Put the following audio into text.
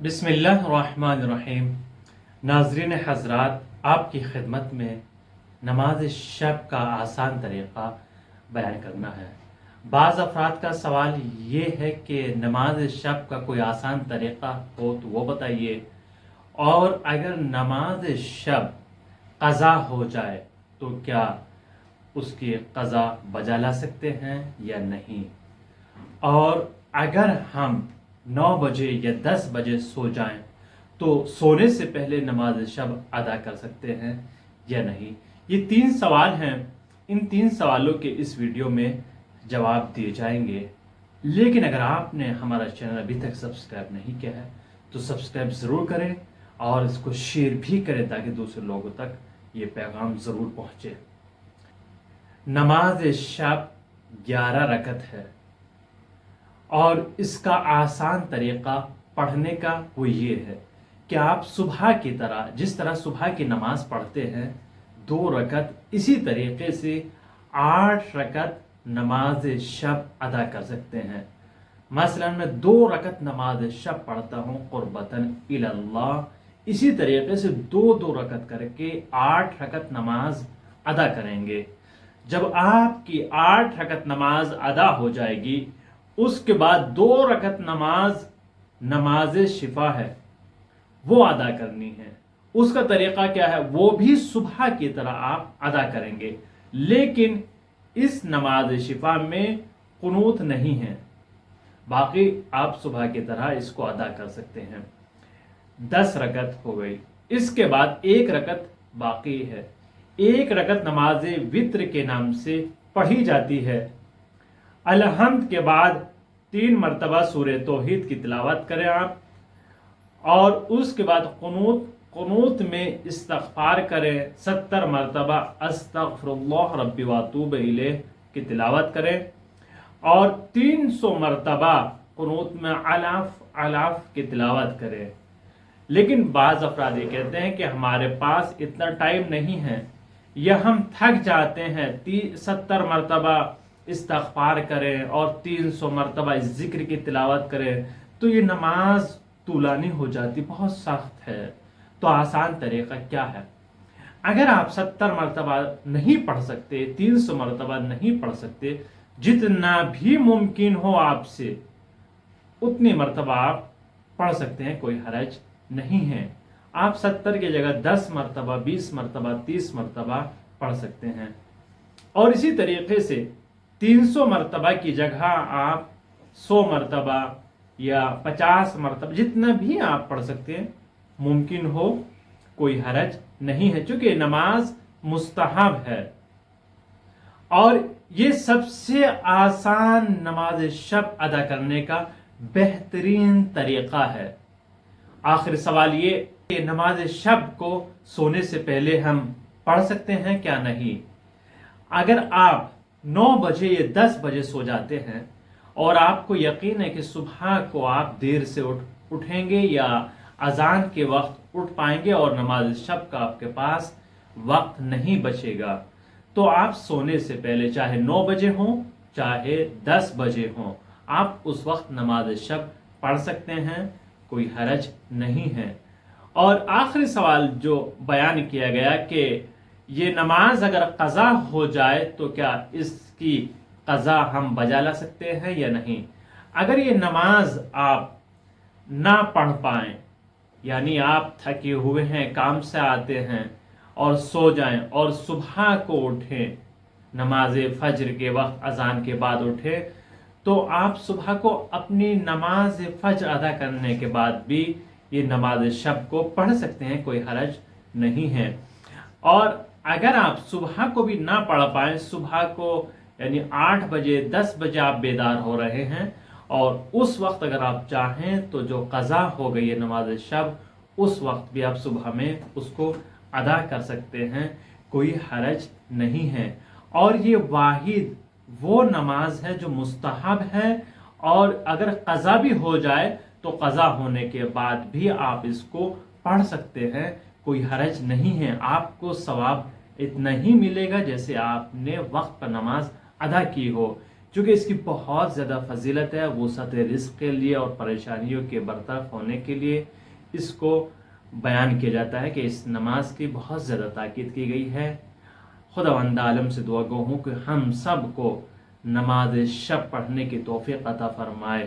बिस्मिल्लाहिर्रहमानिर्रहीम। नाज़रीन हज़रात, आपकी खिदमत में नमाज शब का आसान तरीक़ा बयान करना है। बाज़ अफराद का सवाल ये है कि नमाज शब का कोई आसान तरीक़ा हो तो वो बताइए, और अगर नमाज शब क़ज़ा हो जाए तो क्या उसकी क़ज़ा बजा ला सकते हैं या नहीं, और अगर हम 9 बजे या 10 बजे सो जाएं तो सोने से पहले नमाज शब अदा कर सकते हैं या नहीं। ये 3 सवाल हैं। इन 3 सवालों के इस वीडियो में जवाब दिए जाएंगे। लेकिन अगर आपने हमारा चैनल अभी तक सब्सक्राइब नहीं किया है तो सब्सक्राइब ज़रूर करें और इसको शेयर भी करें ताकि दूसरे लोगों तक ये पैगाम ज़रूर पहुँचे। नमाज शब 11 रकत है और इसका आसान तरीक़ा पढ़ने का वो ये है कि आप सुबह की तरह, जिस तरह सुबह की नमाज पढ़ते हैं 2 रकत, इसी तरीक़े से 8 रकत नमाज शब अदा कर सकते हैं। मसलन मैं 2 रकत नमाज शब पढ़ता हूँ क़ुर्बतन इलल्लाह, इसी तरीक़े से 2-2 रकत करके 8 रकत नमाज अदा करेंगे। जब आपकी 8 रकत नमाज अदा हो जाएगी, उसके बाद 2 रकत नमाज शिफा है वो अदा करनी है। उसका तरीक़ा क्या है, वो भी सुबह की तरह आप अदा करेंगे, लेकिन इस नमाज शिफा में कुनूत नहीं है। बाकी आप सुबह की तरह इसको अदा कर सकते हैं। 10 रकत हो गई। इसके बाद 1 रकत बाकी है। 1 रकत नमाज वित्र के नाम से पढ़ी जाती है। अलहम्द के बाद 3 मरतबा सूरह तौहीद की तिलावत करें आप, और उसके बाद कुनूत में इस्तग़फ़ार करें। 70 मरतबा अस्तग़फ़िरुल्लाह रब्बी व अतूब इलैह की तिलावत करें, और 300 मरतबा कुनूत में अलाफ की तिलावत करें। लेकिन बाज़ अफराद ये कहते हैं कि हमारे पास इतना टाइम नहीं है या हम थक जाते हैं, 70 मरतबा इस्तग़फ़ार करें और 300 मरतबा इस ज़िक्र की तिलावत करें तो ये नमाज तूलानी हो जाती, बहुत सख्त है। तो आसान तरीक़ा क्या है? अगर आप 70 मरतबा नहीं पढ़ सकते, 300 मरतबा नहीं पढ़ सकते, जितना भी मुमकिन हो आपसे उतनी मरतबा आप पढ़ सकते हैं, कोई हरज नहीं है। आप 70 की जगह 10 मरतबा, 20 मरतबा, 30 मरतबा पढ़ सकते हैं। और इसी तरीके से 300 मरतबा की जगह आप 100 मरतबा या 50 मरतबा, जितना भी आप पढ़ सकते हैं, मुमकिन हो, कोई हरज नहीं है, क्योंकि नमाज मुस्तहब है और ये सबसे आसान नमाज शब अदा करने का बेहतरीन तरीक़ा है। आखिर सवाल ये कि नमाज शब को सोने से पहले हम पढ़ सकते हैं क्या नहीं। अगर आप 9 बजे या 10 बजे सो जाते हैं और आपको यकीन है कि सुबह को आप देर से उठेंगे या अजान के वक्त उठ पाएंगे और नमाज शब का आपके पास वक्त नहीं बचेगा, तो आप सोने से पहले चाहे 9 बजे हो चाहे 10 बजे हो, आप उस वक्त नमाज शब पढ़ सकते हैं, कोई हरज नहीं है। और आखिरी सवाल जो बयान किया गया कि ये नमाज अगर क़ज़ा हो जाए तो क्या इसकी क़ज़ा हम बजा ला सकते हैं या नहीं। अगर ये नमाज आप ना पढ़ पाएँ, यानी आप थके हुए हैं, काम से आते हैं और सो जाएं और सुबह को उठें, नमाज फज्र के वक्त अजान के बाद उठें, तो आप सुबह को अपनी नमाज फज्र अदा करने के बाद भी ये नमाज शब को पढ़ सकते हैं, कोई हरज नहीं है। और अगर आप सुबह को भी ना पढ़ पाएँ, सुबह को यानी 8 बजे 10 बजे आप बेदार हो रहे हैं और उस वक्त अगर आप चाहें तो जो क़ज़ा हो गई है नमाज शब, उस वक्त भी आप सुबह में उसको अदा कर सकते हैं, कोई हरज नहीं है। और ये वाहिद वो नमाज है जो मुस्तहब है, और अगर क़ज़ा भी हो जाए तो क़ज़ा होने के बाद भी आप इसको पढ़ सकते हैं, कोई हरज नहीं है। आपको सवाब इतना ही मिलेगा जैसे आपने वक्त पर नमाज अदा की हो, چونکہ اس کی بہت زیادہ فضیلت ہے، وسعت رزق کے لیے اور پریشانیوں کے برطرف ہونے کے لیے اس کو بیان کیا جاتا ہے کہ اس نماز کی بہت زیادہ تاکید کی گئی ہے۔ خداوند عالم سے دعا گو ہوں کہ ہم سب کو نماز شب پڑھنے کی توفیق عطا فرمائے۔